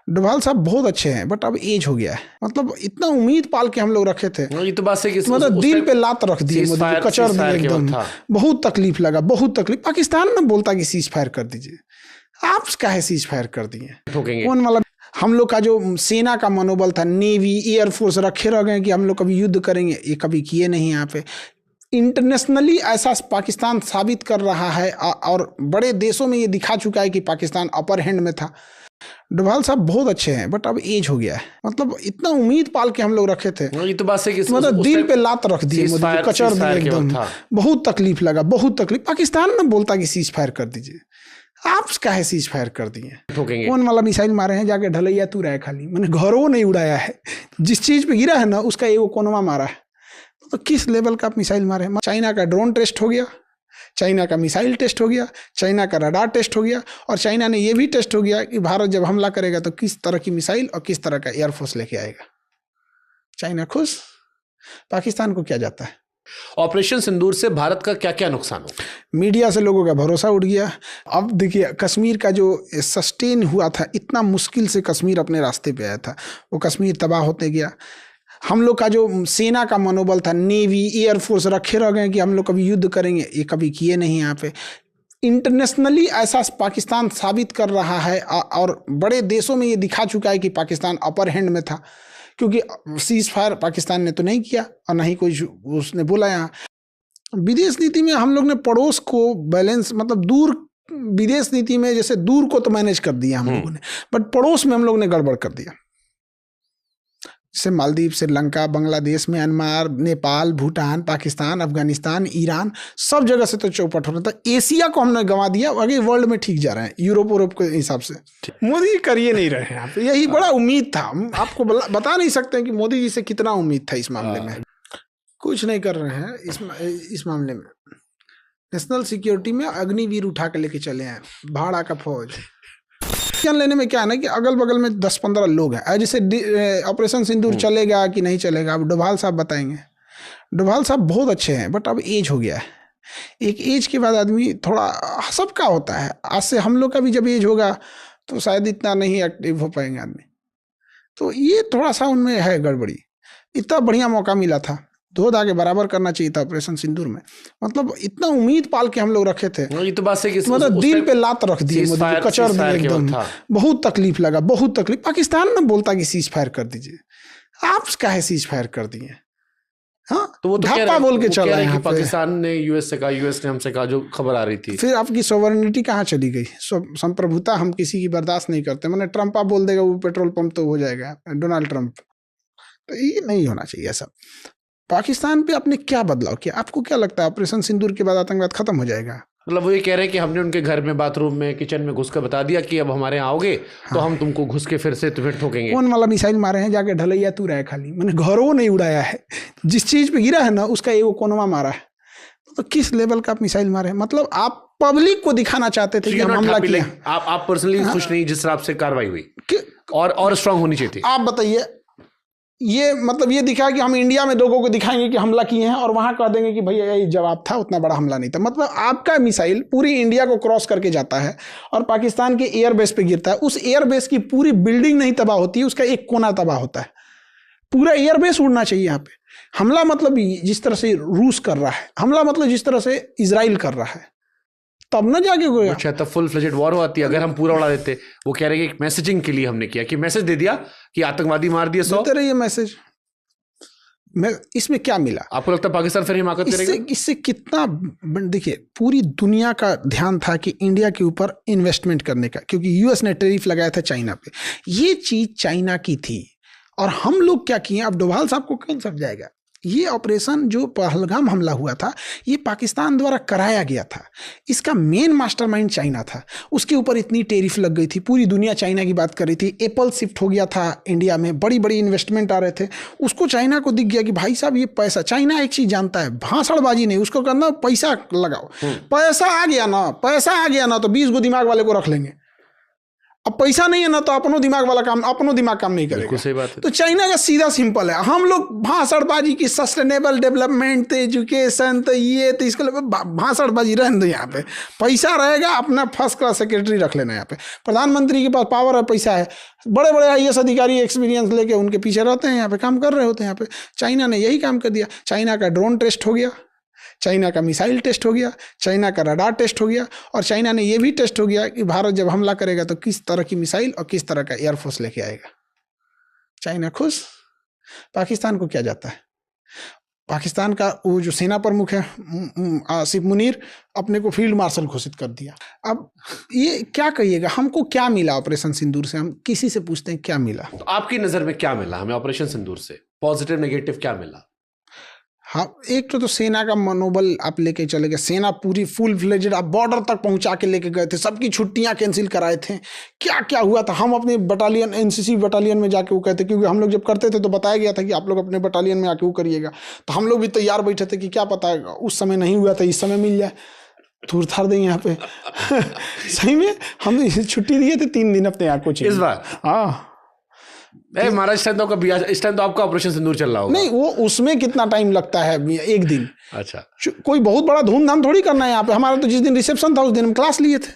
डोभाल साहब बहुत अच्छे हैं बट अब एज हो गया है। मतलब इतना उम्मीद पाल के हम लोग रखे थे, ये तो बात है कि मतलब दिल पे लात रख दिए, मुझे कचर दिए एकदम। बहुत तकलीफ लगा, बहुत तकलीफ। पाकिस्तान में बोलता कि सीज फायर कर दीजिए, आप काहे सीज फायर कर दिए? कौन वाला? हम लोग का जो सेना का मनोबल था, नेवी एयरफोर्स रखे रह गए कि हम लोग कभी युद्ध करेंगे, ये कभी किए नहीं। यहाँ पे इंटरनेशनली ऐसा पाकिस्तान साबित कर रहा है और बड़े देशों में ये दिखा चुका है कि पाकिस्तान अपर हैंड में था। डोभाल साहब बहुत अच्छे हैं बट अब एज हो गया है। मतलब इतना उम्मीद पाल के हम लोग रखे थे, ये तो बात है कि मतलब दिल पे लात रख दिए, मुझे कचर दिए एकदम। बहुत तकलीफ लगा, बहुत तकलीफ। पाकिस्तान में बोलता कि सीज फायर कर दीजिए, आप काहे सीज फायर कर दिए? कौन वाला मिसाइल मारे हैं? जाके ढलैया तू रहा है खाली, मैंने घरों नहीं उड़ाया है। जिस चीज पे गिरा है ना उसका एगो कोनवा मारा है। तो किस लेवल का आप मिसाइल मारे हैं? चाइना का ड्रोन टेस्ट हो गया, चाइना का मिसाइल टेस्ट हो गया, चाइना का रडार टेस्ट हो गया, और चाइना ने यह भी टेस्ट हो गया कि भारत जब हमला करेगा तो किस तरह की मिसाइल और किस तरह का एयरफोर्स लेके आएगा। चाइना खुश, पाकिस्तान को क्या जाता है? ऑपरेशन सिंदूर से भारत का क्या क्या नुकसान हो? मीडिया से लोगों का भरोसा उठ गया। अब देखिए, कश्मीर का जो सस्टेन हुआ था, इतना मुश्किल से कश्मीर अपने रास्ते पे आया था, वो कश्मीर तबाह होते गया। हम लोग का जो सेना का मनोबल था, नेवी एयरफोर्स रखे रह गए कि हम लोग कभी युद्ध करेंगे, ये कभी किए नहीं। यहाँ पे इंटरनेशनली ऐसा पाकिस्तान साबित कर रहा है और बड़े देशों में ये दिखा चुका है कि पाकिस्तान अपर हैंड में था, क्योंकि सीज फायर पाकिस्तान ने तो नहीं किया और ना ही कोई उसने बोला। यहाँ विदेश नीति में हम लोग ने पड़ोस को बैलेंस, मतलब दूर, विदेश नीति में जैसे दूर को तो मैनेज कर दिया हम लोगों ने, बट पड़ोस में हम लोग ने गड़बड़ कर दिया। जैसे मालदीव, श्रीलंका, बांग्लादेश, म्यांमार, नेपाल, भूटान, पाकिस्तान, अफगानिस्तान, ईरान, सब जगह से तो चौपट हो रहा था। एशिया को हमने गंवा दिया, आगे वर्ल्ड में ठीक जा रहे हैं, यूरोप के हिसाब से। मोदी करिए नहीं रहे हैं, यही बड़ा उम्मीद था। हम आपको बता नहीं सकते कि मोदी जी से कितना उम्मीद था इस मामले में। कुछ नहीं कर रहे हैं इस मामले में। नेशनल सिक्योरिटी में अग्निवीर उठा के लेके चले हैं, भाड़ा का फौज। लेने में क्या है ना कि अगल बगल में 10-15 लोग हैं। जैसे ऑपरेशन सिंदूर चलेगा कि नहीं चलेगा, अब डोभाल साहब बताएंगे। डोभाल साहब बहुत अच्छे हैं बट अब एज हो गया है। एक एज के बाद आदमी थोड़ा, सबका होता है, आज से हम लोग का भी जब एज होगा तो शायद इतना नहीं एक्टिव हो पाएंगे आदमी। तो ये थोड़ा सा उनमें है गड़बड़ी। इतना बढ़िया मौका मिला था, धो धा के बराबर करना चाहिए था ऑपरेशन सिंदूर में। मतलब इतना उम्मीद पाल के हम लोग रखे थे, ये तो बात है कि मतलब दिल पे लात रख दिए, मुझे कचर दिए एकदम। बहुत तकलीफ लगा, बहुत तकलीफ। पाकिस्तान में बोलता कि सीज फायर कर दीजिए, आप काहे सीज फायर कर दिए? हाँ, तो वो तो ढापा बोल के चल रहे हैं। पाकिस्तान ने यूएस से कहा, यूएस ने हमसे कहा, जो खबर आ रही थी। फिर आपकी सॉवरेनिटी कहाँ चली गई? संप्रभुता हम किसी की बर्दाश्त नहीं करते। मैंने ट्रम्प आप बोल देगा वो पेट्रोल पंप तो हो जाएगा, डोनाल्ड ट्रम्प। तो ये नहीं होना चाहिए ऐसा। पाकिस्तान पे आपने क्या बदलाव किया? आपको क्या लगता है ऑपरेशन सिंदूर के बाद आतंकवाद खत्म हो जाएगा? मतलब वो ये कह रहे हैं कि हमने उनके घर में, बाथरूम में, किचन में घुस कर बता दिया कि अब हमारे यहाँ आओगे तो हम तुमको घुस के फिर से तुम्हें ठोकेंगे। कौन वाला मिसाइल मारे हैं? जाके ढलैया तू रहा है खाली, मैंने घरों नहीं उड़ाया है। जिस चीज पे गिरा है ना उसका एगो कोनवा मारा है। तो किस लेवल का आप मिसाइल मारे हैं? मतलब आप पब्लिक को दिखाना चाहते थे कि हम हमला किया। आप पर्सनली खुश नहीं जिस तरह से कार्रवाई हुई, और स्ट्रांग होनी चाहिए थी। आप बताइए, ये मतलब ये दिखा कि हम इंडिया में लोगों को दिखाएंगे कि हमला किए हैं और वहां कह देंगे कि भैया यही जवाब था, उतना बड़ा हमला नहीं था। मतलब आपका मिसाइल पूरी इंडिया को क्रॉस करके जाता है और पाकिस्तान के एयरबेस पे गिरता है। उस एयरबेस की पूरी बिल्डिंग नहीं तबाह होती है, उसका एक कोना तबाह होता है। पूरा एयरबेस उड़ना चाहिए यहाँ पे। हमला मतलब जिस तरह से रूस कर रहा है, हमला मतलब जिस तरह से इजराइल कर रहा है, तब ना जाके कोई। अच्छा, तब फुल फ्लेजेड वॉर होती अगर हम पूरा उड़ा देते। वो कह रहे हैं कि मैसेजिंग के लिए हमने किया, कि मैसेज दे दिया कि आतंकवादी मार दिए 100। देते रहिए मैसेज, इसमें क्या मिला? आपको लगता है पाकिस्तान फिर हिमाकत करेगा? इससे कितना, देखिए पूरी दुनिया का ध्यान था कि इंडिया के ऊपर इन्वेस्टमेंट करने का, क्योंकि यूएस ने टैरिफ लगाया था चाइना पे। ये चीज चाइना की थी और हम लोग क्या किए? अब डोभाल साहब को कौन समझाएगा? ये ऑपरेशन जो पहलगाम हमला हुआ था, ये पाकिस्तान द्वारा कराया गया था। इसका मेन मास्टरमाइंड चाइना था। उसके ऊपर इतनी टैरिफ लग गई थी, पूरी दुनिया चाइना की बात कर रही थी। एप्पल शिफ्ट हो गया था इंडिया में, बड़ी बड़ी इन्वेस्टमेंट आ रहे थे। उसको चाइना को दिख गया कि भाई साहब ये पैसा, चाइना एक चीज जानता है, भाषणबाजी नहीं, उसको करना पैसा लगाओ। पैसा आ गया ना, पैसा आ गया ना तो 20 गो दिमाग वाले को रख लेंगे। अब पैसा नहीं है ना तो अपनो दिमाग काम नहीं करेगा। सही बात है। तो चाइना का सीधा सिंपल है, हम लोग भाषणबाजी की सस्टेनेबल डेवलपमेंट, एजुकेशन, तो ये तो इसके लिए भाषणबाजी रहने दो। यहाँ पे पैसा रहेगा, अपना फर्स्ट क्लास सेक्रेटरी रख लेना। यहाँ पे प्रधानमंत्री के पास पावर है, पैसा है, बड़े बड़े IAS अधिकारी एक्सपीरियंस लेके उनके पीछे रहते हैं, यहाँ पे काम कर रहे होते हैं। यहाँ पे चाइना ने यही काम कर दिया। चाइना का ड्रोन टेस्ट हो गया, चाइना का मिसाइल टेस्ट हो गया, चाइना का रडार टेस्ट हो गया, और चाइना ने यह भी टेस्ट हो गया कि भारत जब हमला करेगा तो किस तरह की मिसाइल और किस तरह का एयरफोर्स लेके आएगा। चाइना खुश, पाकिस्तान को क्या जाता है। पाकिस्तान का वो जो सेना प्रमुख है आसिफ मुनीर, अपने को फील्ड मार्शल घोषित कर दिया। अब ये क्या कहिएगा, हमको क्या मिला ऑपरेशन सिंदूर से? हम किसी से पूछते हैं क्या मिला। तो आपकी नजर में क्या मिला हमें ऑपरेशन सिंदूर से? पॉजिटिव नेगेटिव क्या मिला? हाँ, एक तो सेना का मनोबल आप लेके चले गए। सेना पूरी फुल फ्लेजेड आप बॉर्डर तक पहुंचा के लेके गए थे, सबकी छुट्टियां कैंसिल कराए थे। क्या क्या हुआ था, हम अपने बटालियन NCC बटालियन में जाके वो कहते, क्योंकि हम लोग जब करते थे तो बताया गया था कि आप लोग अपने बटालियन में आके वो करिएगा, तो हम लोग भी तैयार बैठे थे कि क्या पता उस समय नहीं हुआ था, इस समय मिल जाए, थूर थार दें यहाँ पे। सही में हम छुट्टी दिए थे 3 दिन अपने यहाँ कोचिंग इस बार। हाँ महाराज, इस टाइम तो आपका ऑपरेशन सिंदूर चल रहा होगा। नहीं, वो उसमें कितना टाइम लगता है, 1 दिन। अच्छा, कोई बहुत बड़ा धूमधाम थोड़ी करना है यहाँ पे। हमारा तो जिस दिन रिसेप्शन था उस दिन हम क्लास लिए थे,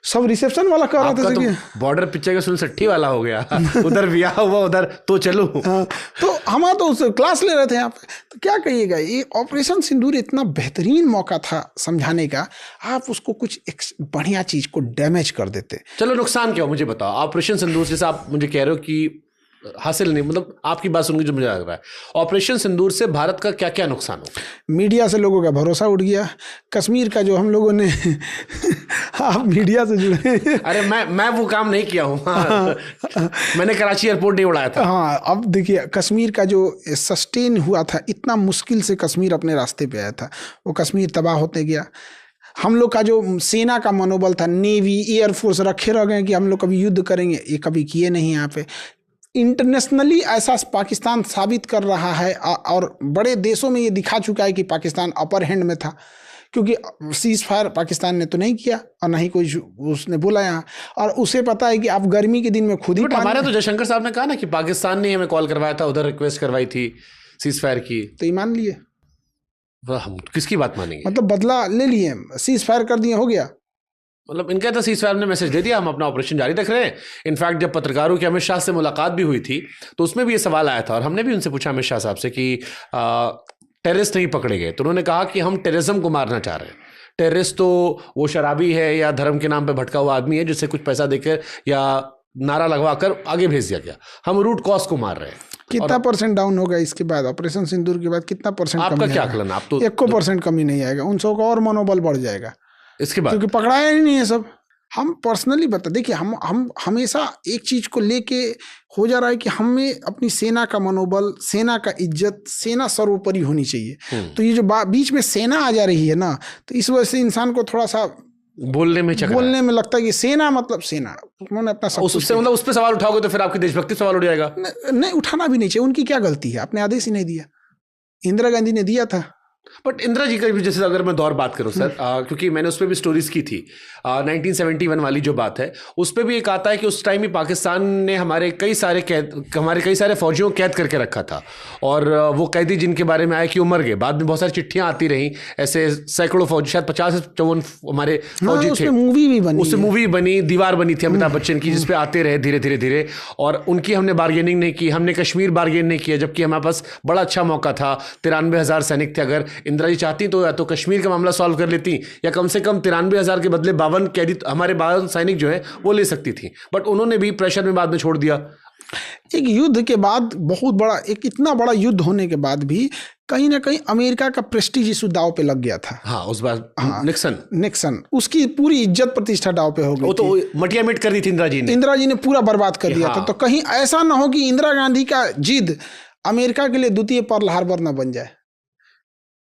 सब रिसेप्शन वाला कर रहे थे। तो बॉर्डर पिक्चर का 60 वाला हो गया। उधर ब्याह हुआ, उधर तो चलो। हाँ, तो हमारा तो उस क्लास ले रहे थे यहाँ पे। तो क्या कहिएगा, ये ऑपरेशन सिंदूर इतना बेहतरीन मौका था समझाने का, आप उसको कुछ एक बढ़िया चीज को डैमेज कर देते। चलो, नुकसान क्या हो मुझे बताओ। ऑपरेशन सिंदूर से आप मुझे कह रहे हो कि हासिल नहीं, मतलब आपकी बात सुनकर जो मुझे लग रहा है, ऑपरेशन सिंदूर से भारत का क्या क्या नुकसान हो? मीडिया से लोगों का भरोसा उठ गया। कश्मीर का जो हम लोगों ने आप मीडिया से जुड़े। अरे मैं वो काम नहीं किया हूँ। मैंने कराची एयरपोर्ट नहीं उड़ाया था। हाँ, अब देखिए कश्मीर का जो सस्टेन हुआ था, इतना मुश्किल से कश्मीर अपने रास्ते पे आया था, वो कश्मीर तबाह होते गया। हम लोग का जो सेना का मनोबल था, नेवी एयरफोर्स रखे रह गए कि हम लोग कभी युद्ध करेंगे, ये कभी किए नहीं। यहाँ पे इंटरनेशनली ऐसा पाकिस्तान साबित कर रहा है, और बड़े देशों में ये दिखा चुका है कि पाकिस्तान अपर हैंड में था, क्योंकि सीज फायर पाकिस्तान ने तो नहीं किया और ना ही कोई उसने बोला यहाँ, और उसे पता है कि आप गर्मी के दिन में खुद ही। हमारे तो जयशंकर साहब ने कहा ना कि पाकिस्तान ने हमें कॉल करवाया था, उधर रिक्वेस्ट करवाई थी सीज फायर की, तो ये मान लिए। हम किसकी बात मानेंगे? मतलब बदला ले लिए, सीज फायर कर दिए, हो गया। मतलब इनका तो सीज फायर ने मैसेज दे दिया, हम अपना ऑपरेशन जारी रख रहे हैं। इनफैक्ट जब पत्रकारों की अमित शाह से मुलाकात भी हुई थी तो उसमें भी ये सवाल आया था, और हमने भी उनसे पूछा अमित शाह साहब से कि टेररिस्ट नहीं पकड़े गए, तो उन्होंने कहा कि हम टेररिज्म को मारना चाह रहे हैं। टेररिस्ट तो वो शराबी है या धर्म के नाम पे भटका हुआ आदमी है जिससे कुछ पैसा देकर या नारा लगवा कर आगे भेज दिया गया। हम रूट कॉज को मार रहे हैं। कितना % डाउन होगा इसके बाद, ऑपरेशन सिंदूर के बाद कितना % आपका क्या आकलन? आप तो 1% कमी नहीं आएगा, उन सबका और मनोबल बढ़ जाएगा इसके बाद, क्योंकि पकड़ाया ही नहीं है सब। हम पर्सनली बता, देखिए हम हमेशा एक चीज को लेके हो जा रहा है कि हमें अपनी सेना का मनोबल, सेना का इज्जत, सेना सर्वोपरि होनी चाहिए। तो ये जो बीच में सेना आ जा रही है ना, तो इस वजह से इंसान को थोड़ा सा बोलने में लगता है कि सेना मतलब सेना, उन्होंने अपना सब उससे मतलब उस पर सवाल उठाओगे तो फिर आपकी देशभक्ति सवाल उठ जाएगा। नहीं, उठाना भी नहीं चाहिए। उनकी क्या गलती है, आपने आदेश ही नहीं दिया, इंदिरा गांधी ने दिया था। बट इंदिरा जी का भी, जैसे अगर मैं दौर बात करूं सर, क्योंकि मैंने उस पर भी स्टोरीज की थी, 1971 वाली जो बात है उस पर भी एक आता है कि उस टाइम ही पाकिस्तान ने हमारे कई सारे फौजियों को कैद करके रखा था, और वो कैदी जिनके बारे में आया कि वो मर गए। बाद में बहुत सारी चिट्ठियां आती रहीं, ऐसे सैकड़ों फौजी, शायद 50 से 54 हमारे फौजी थे। मूवी भी बनी, उससे मूवी बनी, दीवार बनी थी अमिताभ बच्चन की, जिसपे आते रहे धीरे धीरे धीरे, और उनकी हमने बार्गेनिंग नहीं की, हमने कश्मीर बार्गेन नहीं किया, जबकि हमारे पास बड़ा अच्छा मौका था। 93,000 सैनिक थे। अगर इंदिरा जी चाहती तो या तो कश्मीर का मामला सॉल्व कर लेती, या कम से कम 93,000 के बदले 52 कैदी, हमारे 52 सैनिक जो है वो ले सकती थी। बट उन्होंने भी प्रेशर में बाद में छोड़ दिया। एक युद्ध के बाद, बहुत बड़ा, एक इतना बड़ा युद्ध होने के बाद भी कहीं ना कहीं अमेरिका का प्रेस्टीज इस दाव पे लग गया था। हाँ, उस बार निक्सन उसकी पूरी इज्जत प्रतिष्ठा दाव पे हो गई। वो तो मटिया मिट कर दी थी इंदिरा जी ने पूरा बर्बाद कर दिया था। तो कहीं ऐसा ना हो कि इंदिरा गांधी का जिद अमेरिका के लिए द्वितीय पर्ल हार्बर ना बन जाए।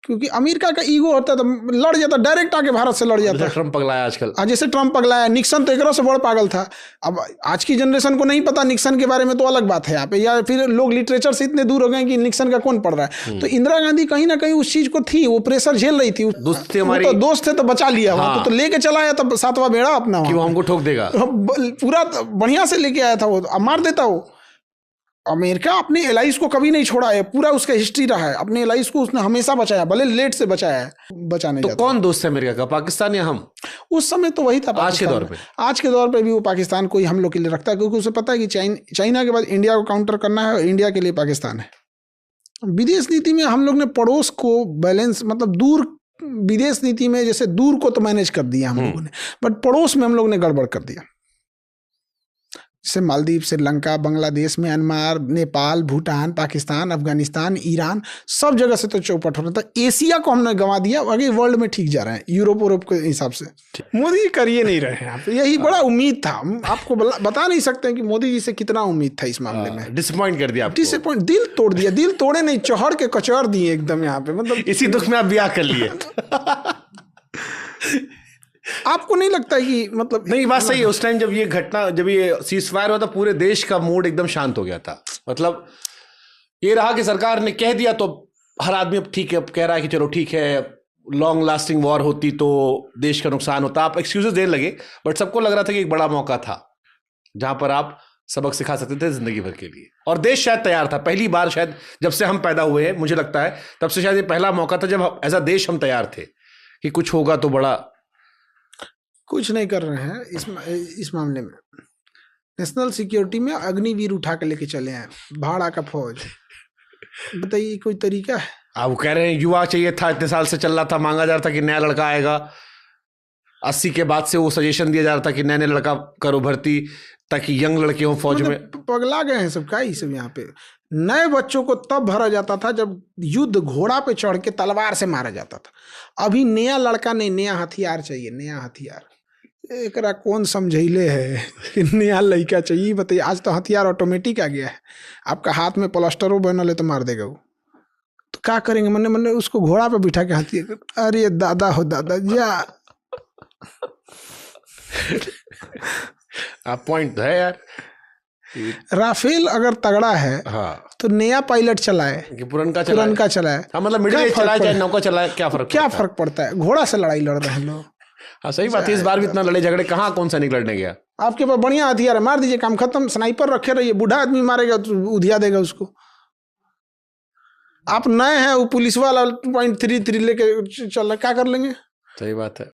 क्योंकि अमेरिका का ईगो होता तो लड़ जाता, डायरेक्ट आके भारत से लड़ जाता। ट्रम्प पगला है आजकल। जैसे ट्रम्प पगला है, निक्सन तो एकरों से बड़ पागल था। अब आज की जनरेशन को नहीं पता निक्सन के बारे में, तो अलग बात है यहाँ पे, या फिर लोग लिटरेचर से इतने दूर हो गए कि निक्सन का कौन पढ़ रहा है। तो इंदिरा गांधी कहीं ना कहीं उस चीज को थी, वो प्रेशर झेल रही थी। दोस्त थे तो बचा लिया, हाँ। तो लेके चला आया तब सातवां बेड़ा अपना, कि वो हमको ठोक देगा, पूरा बढ़िया से लेके आया था वो, अब मार देता वो। अमेरिका अपने एलाइज को कभी नहीं छोड़ा है, पूरा उसका हिस्ट्री रहा है, अपने एलाइज को उसने हमेशा बचाया, भले लेट से बचाया है, बचाने तो कौन दोस्त है अमेरिका का, पाकिस्तान या हम? उस समय तो वही था। आज के दौर पे, आज के दौर पे भी वो पाकिस्तान को ही हम लोग के लिए रखता है, क्योंकि उसे पता है कि चाइना के बाद इंडिया को काउंटर करना है, और इंडिया के लिए पाकिस्तान है। विदेश नीति में हम लोग ने पड़ोस को बैलेंस, मतलब दूर, विदेश नीति में जैसे दूर को तो मैनेज कर दिया हम लोगों ने, बट पड़ोस में हम लोग ने गड़बड़ कर दिया। जैसे मालदीव, श्रीलंका, बांग्लादेश, म्यांमार, नेपाल, भूटान, पाकिस्तान, अफगानिस्तान, ईरान, सब जगह से तो चौपट हो रहा था। एशिया को हमने गंवा दिया, आगे वर्ल्ड में ठीक जा रहे हैं, यूरोप के हिसाब से। मोदी जी कर ये नहीं रहे हैं, यही बड़ा उम्मीद था। हम आपको बता नहीं सकते कि मोदी जी से कितना उम्मीद था इस मामले में। डिसअपॉइंट कर दिया, डिसअपॉइंट, दिल तोड़ दिया, दिल तोड़े नहीं, चौहड़ के कचौड़ दिए एकदम यहाँ पे, मतलब इसी दुख में आप ब्याह कर लिए। आपको नहीं लगता कि मतलब नहीं, बात सही है। उस टाइम जब ये घटना, जब ये सीजफायर हुआ था, पूरे देश का मूड एकदम शांत हो गया था। मतलब ये रहा कि सरकार ने कह दिया तो हर आदमी अब ठीक है, अब कह रहा है कि चलो ठीक है, लॉन्ग लास्टिंग वॉर होती तो देश का नुकसान होता, आप एक्सक्यूजेस देने लगे, बट सबको लग रहा था कि एक बड़ा मौका था जहां पर आप सबक सिखा सकते थे जिंदगी भर के लिए। और देश शायद तैयार था, पहली बार शायद जब से हम पैदा हुए हैं, मुझे लगता है तब से शायद ये पहला मौका था जब एज अ देश हम तैयार थे कि कुछ होगा तो बड़ा। कुछ नहीं कर रहे हैं इस मामले में। नेशनल सिक्योरिटी में अग्निवीर उठा के लेके चले हैं, भाड़ा का फौज। बताइए कोई तरीका है? आप वो कह रहे हैं युवा चाहिए था, इतने साल से चल रहा था, मांगा जा रहा था कि नया लड़का आएगा। 80 के बाद से वो सजेशन दिया जा रहा था कि नए लड़का करो भर्ती, ताकि यंग लड़के हो फौज में। पगला गए हैं सब, क्या ही सब यहाँ पे। नए बच्चों को तब भरा जाता था जब युद्ध घोड़ा पे चढ़ के तलवार से मारा जाता था। अभी नया लड़का नहीं, नया हथियार चाहिए, नया हथियार। एकरा कौन समझैले है कि नया लड़का चाहिए? बताइए, आज तो हथियार ऑटोमेटिक आ गया है, आपका हाथ में प्लास्टरों बनल है तो मार देगा वो। तो क्या करेंगे? मैंने उसको घोड़ा पे बिठा के हथियार, अरे दादा हो दादा जा। आप पॉइंट है यार। राफेल अगर तगड़ा है, हाँ, तो नया पायलट चलाए कि पुरनका चलाए। हाँ, मतलब मिडिल एज चलाए चाहे नौका चलाए, क्या फर्क पड़ता है? घोड़ा से लड़ाई लड़ रहे हैं लोग। हाँ सही बात है। इस बार भी इतना लड़े झगड़े कहाँ, कौन सा लड़ने गया? आपके पास बढ़िया हथियार है, मार दीजिए, काम खत्म। स्नाइपर रखे रहिए, बूढ़ा आदमी मारेगा तो उधिया देगा उसको। आप नए हैं, वो पुलिस वाला .33 लेके चल रहे, क्या कर लेंगे? सही बात है।